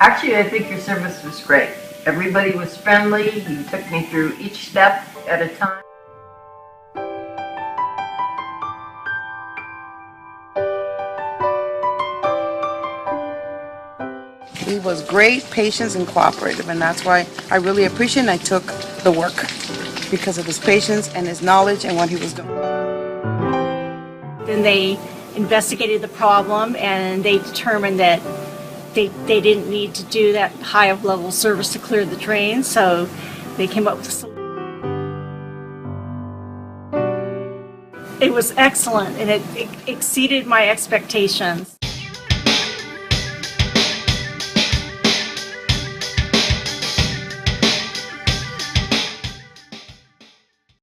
Actually, I think your service was great. Everybody was friendly. You took me through each step at a time. He was great, patient, and cooperative, and that's why I really appreciate and I took the work because of his patience and his knowledge and what he was doing. Then they investigated the problem and they determined that they didn't need to do that high level service to clear the drain, so they came up with a solution. It was excellent and it exceeded my expectations.